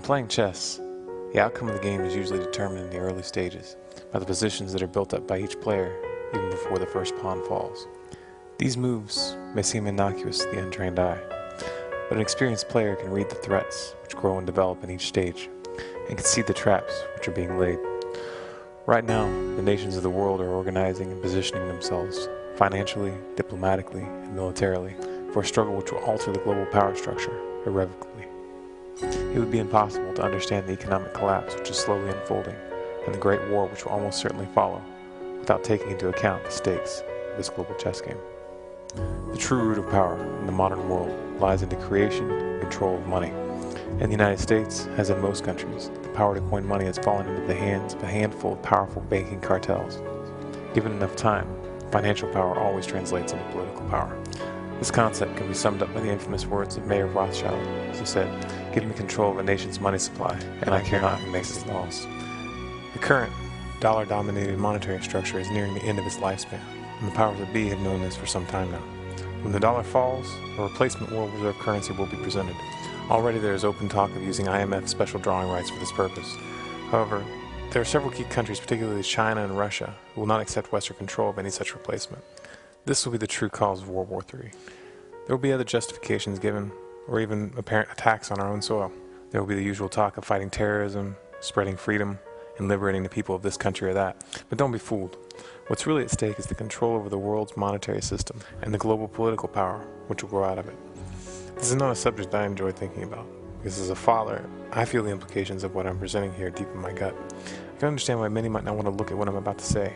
playing chess, the outcome of the game is usually determined in the early stages by the positions that are built up by each player even before the first pawn falls. These moves may seem innocuous to the untrained eye, but an experienced player can read the threats which grow and develop in each stage, and can see the traps which are being laid. Right now, the nations of the world are organizing and positioning themselves financially, diplomatically, and militarily for a struggle which will alter the global power structure irrevocably. It would be impossible to understand the economic collapse which is slowly unfolding and the Great War which will almost certainly follow without taking into account the stakes of this global chess game. The true root of power in the modern world lies in the creation and control of money. In the United States, as in most countries, the power to coin money has fallen into the hands of a handful of powerful banking cartels. Given enough time, financial power always translates into political power. This concept can be summed up by the infamous words of Mayer Rothschild, who said, "Give me control of a nation's money supply, and I care not who makes its laws." The current dollar-dominated monetary structure is nearing the end of its lifespan, and the powers that be have known this for some time now. When the dollar falls, a replacement world reserve currency will be presented. Already there is open talk of using IMF special drawing rights for this purpose. However, there are several key countries, particularly China and Russia, who will not accept Western control of any such replacement. This will be the true cause of World War III. There will be other justifications given, or even apparent attacks on our own soil. There will be the usual talk of fighting terrorism, spreading freedom, and liberating the people of this country or that. But don't be fooled. What's really at stake is the control over the world's monetary system and the global political power which will grow out of it. This is not a subject I enjoy thinking about, because as a father, I feel the implications of what I'm presenting here deep in my gut. I can understand why many might not want to look at what I'm about to say,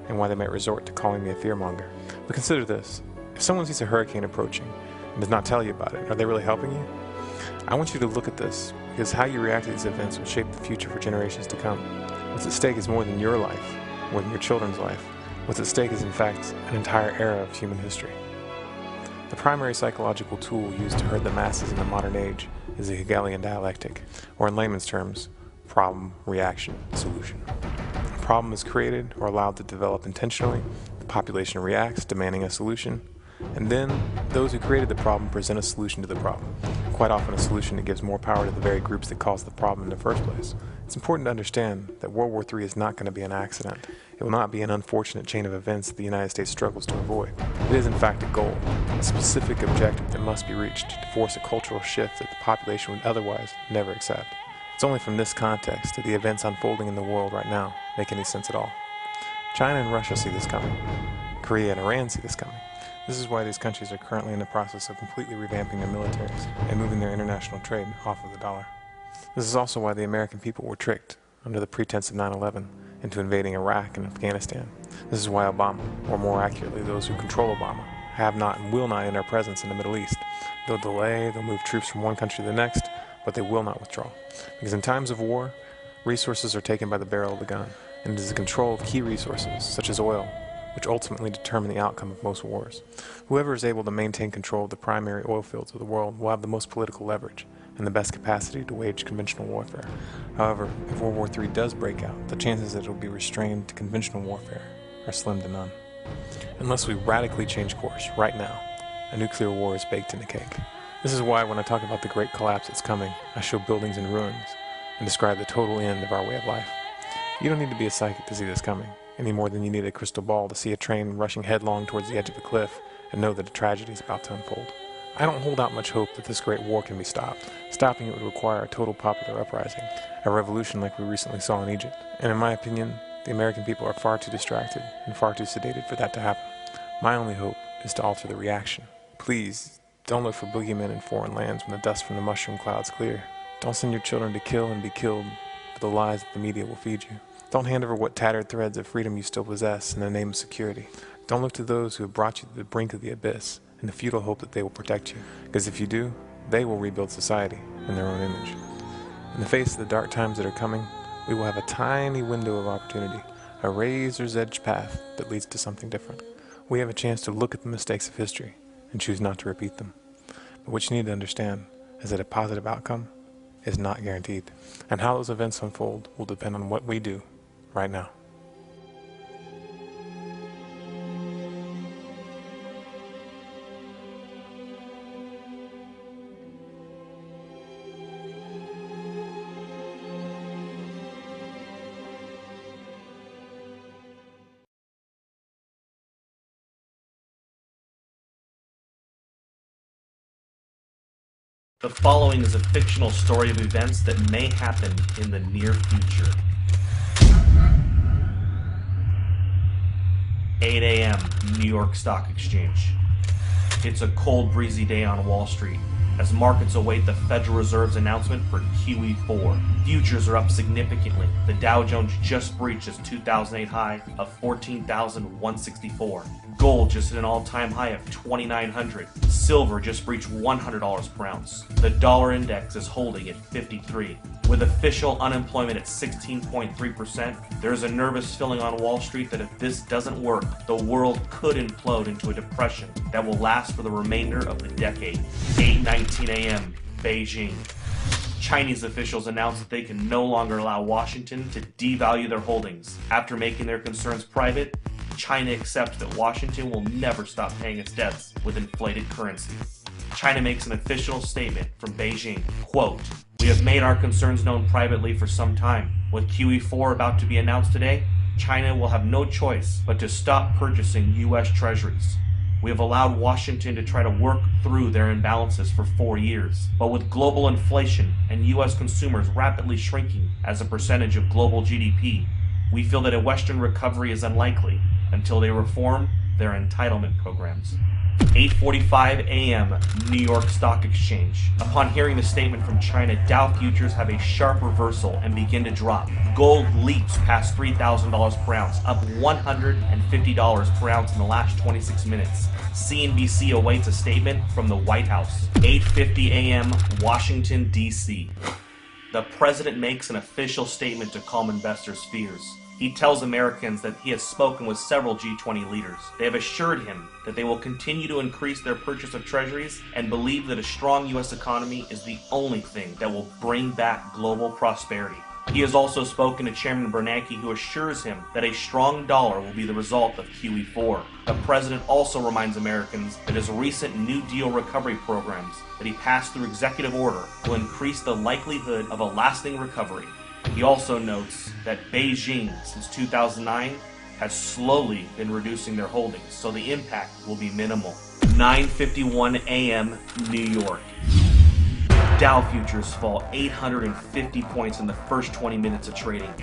and why they might resort to calling me a fearmonger. But consider this. If someone sees a hurricane approaching and does not tell you about it, are they really helping you? I want you to look at this, because how you react to these events will shape the future for generations to come. What's at stake is more than your life, more than your children's life. What's at stake is in fact an entire era of human history. The primary psychological tool used to herd the masses in the modern age is the Hegelian dialectic, or in layman's terms, problem, reaction, solution. A problem is created or allowed to develop intentionally, the population reacts, demanding a solution, and then those who created the problem present a solution to the problem. Quite often a solution that gives more power to the very groups that caused the problem in the first place. It's important to understand that World War III is not going to be an accident. It will not be an unfortunate chain of events that the United States struggles to avoid. It is in fact a goal, a specific objective that must be reached to force a cultural shift that the population would otherwise never accept. It's only from this context that the events unfolding in the world right now make any sense at all. China and Russia see this coming. Korea and Iran see this coming. This is why these countries are currently in the process of completely revamping their militaries and moving their international trade off of the dollar. This is also why the American people were tricked, under the pretense of 9/11, into invading Iraq and Afghanistan. This is why Obama, or more accurately those who control Obama, have not and will not end our presence in the Middle East. They'll delay, they'll move troops from one country to the next, but they will not withdraw. Because in times of war, resources are taken by the barrel of the gun, and it is the control of key resources, such as oil, which ultimately determine the outcome of most wars. Whoever is able to maintain control of the primary oil fields of the world will have the most political leverage and the best capacity to wage conventional warfare. However, if World War III does break out, the chances that it will be restrained to conventional warfare are slim to none. Unless we radically change course right now, a nuclear war is baked in the cake. This is why when I talk about the great collapse that's coming, I show buildings in ruins and describe the total end of our way of life. You don't need to be a psychic to see this coming, any more than you need a crystal ball to see a train rushing headlong towards the edge of a cliff and know that a tragedy is about to unfold. I don't hold out much hope that this great war can be stopped. Stopping it would require a total popular uprising, a revolution like we recently saw in Egypt. And in my opinion, the American people are far too distracted and far too sedated for that to happen. My only hope is to alter the reaction. Please, don't look for boogeymen in foreign lands when the dust from the mushroom clouds clear. Don't send your children to kill and be killed for the lies that the media will feed you. Don't hand over what tattered threads of freedom you still possess in the name of security. Don't look to those who have brought you to the brink of the abyss in the futile hope that they will protect you. Because if you do, they will rebuild society in their own image. In the face of the dark times that are coming, we will have a tiny window of opportunity, a razor's edge path that leads to something different. We have a chance to look at the mistakes of history and choose not to repeat them. But what you need to understand is that a positive outcome is not guaranteed, and how those events unfold will depend on what we do right now. The following is a fictional story of events that may happen in the near future. 8 a.m. New York Stock Exchange. It's a cold, breezy day on Wall Street as markets await the Federal Reserve's announcement for QE4. Futures are up significantly. The Dow Jones just breached its 2008 high of 14,164. Gold just hit an all-time high of 2,900. Silver just breached $100 per ounce. The dollar index is holding at 53. With official unemployment at 16.3%, there's a nervous feeling on Wall Street that if this doesn't work, the world could implode into a depression that will last for the remainder of the decade. 8:19 a.m. Beijing. Chinese officials announced that they can no longer allow Washington to devalue their holdings. After making their concerns private, China accepts that Washington will never stop paying its debts with inflated currency. China makes an official statement from Beijing, quote, "We have made our concerns known privately for some time. With QE4 about to be announced today, China will have no choice but to stop purchasing U.S. treasuries. We have allowed Washington to try to work through their imbalances for 4 years. But with global inflation and U.S. consumers rapidly shrinking as a percentage of global GDP, we feel that a Western recovery is unlikely until they reform their entitlement programs." 8:45 a.m. New York Stock Exchange. Upon hearing the statement from China, Dow futures have a sharp reversal and begin to drop. Gold leaps past $3,000 per ounce, up $150 per ounce in the last 26 minutes. CNBC awaits a statement from the White House. 8:50 a.m. Washington, D.C. The president makes an official statement to calm investors' fears. He tells Americans that he has spoken with several G20 leaders. They have assured him that they will continue to increase their purchase of treasuries and believe that a strong U.S. economy is the only thing that will bring back global prosperity. He has also spoken to Chairman Bernanke, who assures him that a strong dollar will be the result of QE4. The president also reminds Americans that his recent New Deal recovery programs that he passed through executive order will increase the likelihood of a lasting recovery. He also notes that Beijing, since 2009, has slowly been reducing their holdings, so the impact will be minimal. 9:51 a.m. New York. Dow futures fall 850 points in the first 20 minutes of trading.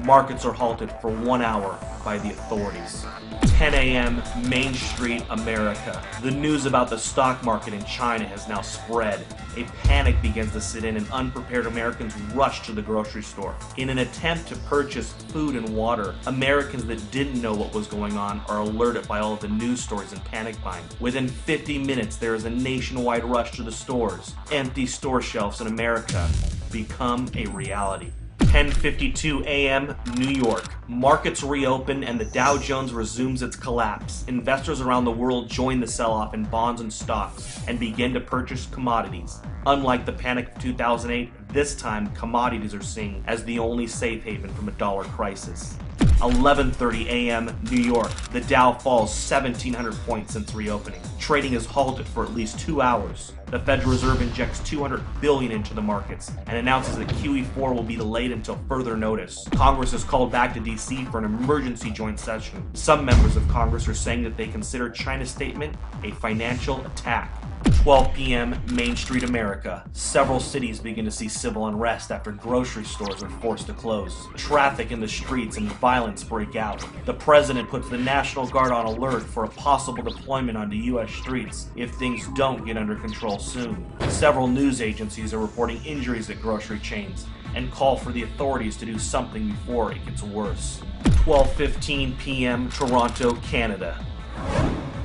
Markets are halted for 1 hour by the authorities. 10 a.m. Main Street, America. The news about the stock market in China has now spread. A panic begins to set in and unprepared Americans rush to the grocery store. In an attempt to purchase food and water, Americans that didn't know what was going on are alerted by all of the news stories and panic buying. Within 50 minutes, there is a nationwide rush to the stores. Empty store shelves in America become a reality. 10:52 a.m. New York. Markets reopen and the Dow Jones resumes its collapse. Investors around the world join the sell-off in bonds and stocks and begin to purchase commodities. Unlike the panic of 2008, this time commodities are seen as the only safe haven from a dollar crisis. 11:30 a.m. New York. The Dow falls 1,700 points since reopening. Trading is halted for at least 2 hours. The Federal Reserve injects $200 billion into the markets and announces that QE4 will be delayed until further notice. Congress is called back to D.C. for an emergency joint session. Some members of Congress are saying that they consider China's statement a financial attack. 12 p.m. Main Street, America. Several cities begin to see civil unrest after grocery stores are forced to close. Traffic in the streets and violence break out. The president puts the National Guard on alert for a possible deployment onto U.S. streets if things don't get under control soon. Several news agencies are reporting injuries at grocery chains and call for the authorities to do something before it gets worse. 12:15 p.m. Toronto, Canada.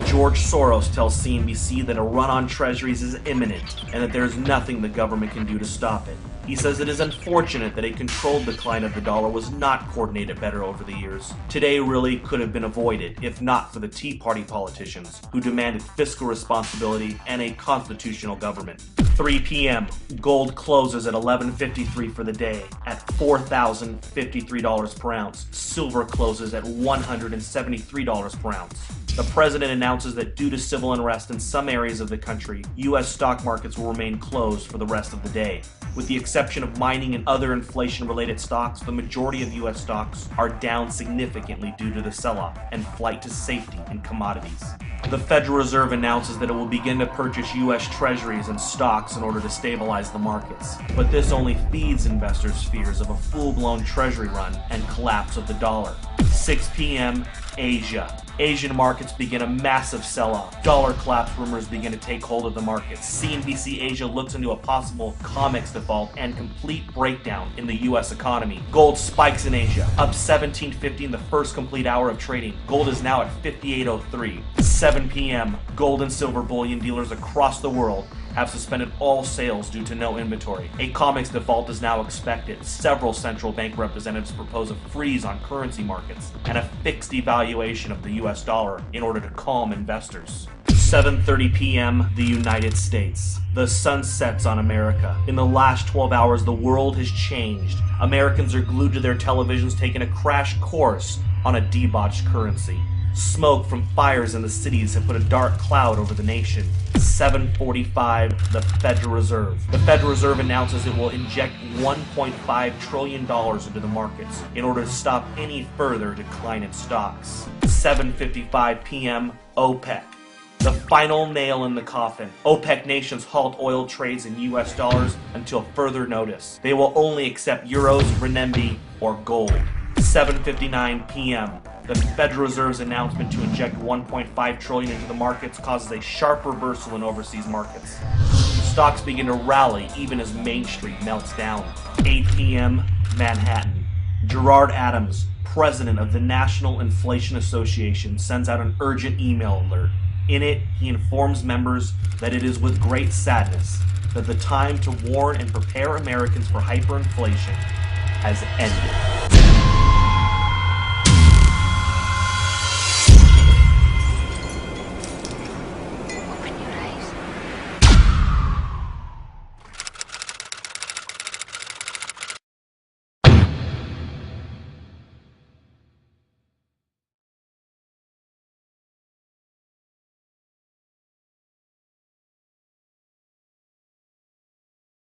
George Soros tells CNBC that a run on treasuries is imminent and that there is nothing the government can do to stop it. He says it is unfortunate that a controlled decline of the dollar was not coordinated better over the years. Today really could have been avoided if not for the Tea Party politicians who demanded fiscal responsibility and a constitutional government. 3 p.m. Gold closes at $11.53 for the day at $4,053 per ounce. Silver closes at $173 per ounce. The president announces that due to civil unrest in some areas of the country, U.S. stock markets will remain closed for the rest of the day. With the exception of mining and other inflation-related stocks, the majority of U.S. stocks are down significantly due to the sell-off and flight to safety in commodities. The Federal Reserve announces that it will begin to purchase U.S. treasuries and stocks in order to stabilize the markets. But this only feeds investors' fears of a full-blown treasury run and collapse of the dollar. 6 p.m. Asia. Asian markets begin a massive sell-off. Dollar collapse rumors begin to take hold of the markets. CNBC Asia looks into a possible COMEX default and complete breakdown in the U.S. economy. Gold spikes in Asia, up 17.50 in the first complete hour of trading. Gold is now at 58.03. 7 p.m. Gold and silver bullion dealers across the world have suspended all sales due to no inventory. A COMEX default is now expected. Several central bank representatives propose a freeze on currency markets and a fixed devaluation of the US dollar in order to calm investors. 7:30 p.m. the United States. The sun sets on America. In the last 12 hours, the world has changed. Americans are glued to their televisions, taking a crash course on a debauched currency. Smoke from fires in the cities have put a dark cloud over the nation. 7:45, the Federal Reserve. The Federal Reserve announces it will inject $1.5 trillion into the markets in order to stop any further decline in stocks. 7:55 p.m., OPEC. The final nail in the coffin. OPEC nations halt oil trades in US dollars until further notice. They will only accept euros, renminbi, or gold. 7:59 p.m. The Federal Reserve's announcement to inject $1.5 trillion into the markets causes a sharp reversal in overseas markets. Stocks begin to rally even as Main Street melts down. 8 p.m. Manhattan. Gerard Adams, president of the National Inflation Association, sends out an urgent email alert. In it, he informs members that it is with great sadness that the time to warn and prepare Americans for hyperinflation has ended.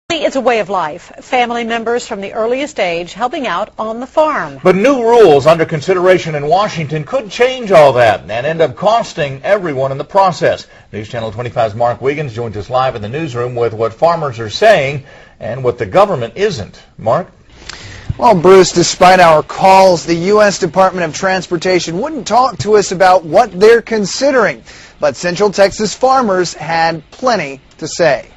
It's a way of life. Family members from the earliest age helping out on the farm. But new rules under consideration in Washington could change all that and end up costing everyone in the process. News Channel 25's Mark Wiggins joins us live in the newsroom with what farmers are saying and what the government isn't. Mark? Well, Bruce, despite our calls, the U.S. Department of Transportation wouldn't talk to us about what they're considering. But Central Texas farmers had plenty to say.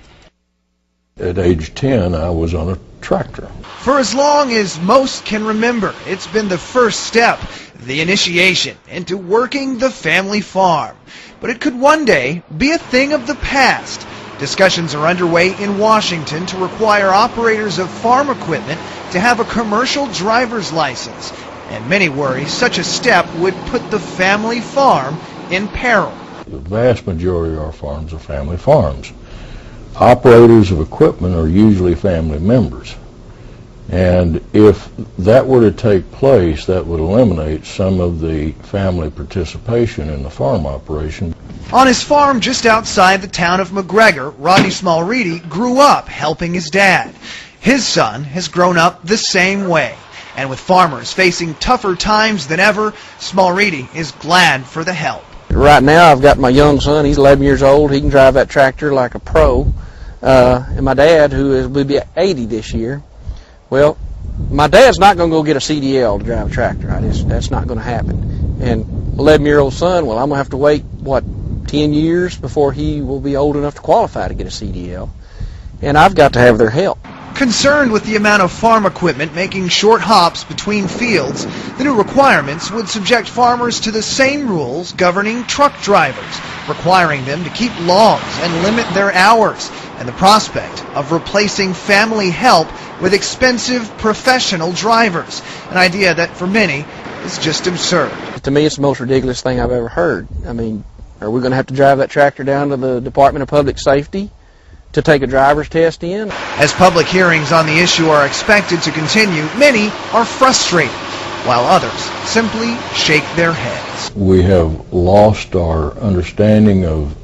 At age 10, I was on a tractor. For as long as most can remember, it's been the first step, the initiation into working the family farm. But it could one day be a thing of the past. Discussions are underway in Washington to require operators of farm equipment to have a commercial driver's license. And many worry such a step would put the family farm in peril. The vast majority of our farms are family farms. Operators of equipment are usually family members. And if that were to take place, that would eliminate some of the family participation in the farm operation. On his farm just outside the town of McGregor, Rodney Smallreedy grew up helping his dad. His son has grown up the same way. And with farmers facing tougher times than ever, Smallreedy is glad for the help. Right now I've got my young son, he's 11 years old, he can drive that tractor like a pro. And my dad, who will be 80 this year, well, my dad's not going to go get a CDL to drive a tractor. That's not going to happen. And 11-year-old son, well, I'm going to have to wait, 10 years before he will be old enough to qualify to get a CDL. And I've got to have their help. Concerned with the amount of farm equipment making short hops between fields, the new requirements would subject farmers to the same rules governing truck drivers, requiring them to keep logs and limit their hours, and the prospect of replacing family help with expensive professional drivers, an idea that for many is just absurd. To me, it's the most ridiculous thing I've ever heard. I mean, are we going to have to drive that tractor down to the Department of Public Safety to take a driver's test in? As public hearings on the issue are expected to continue, many are frustrated, while others simply shake their heads. We have lost our understanding of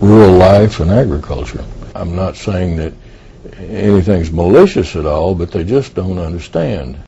rural life and agriculture. I'm not saying that anything's malicious at all, but they just don't understand.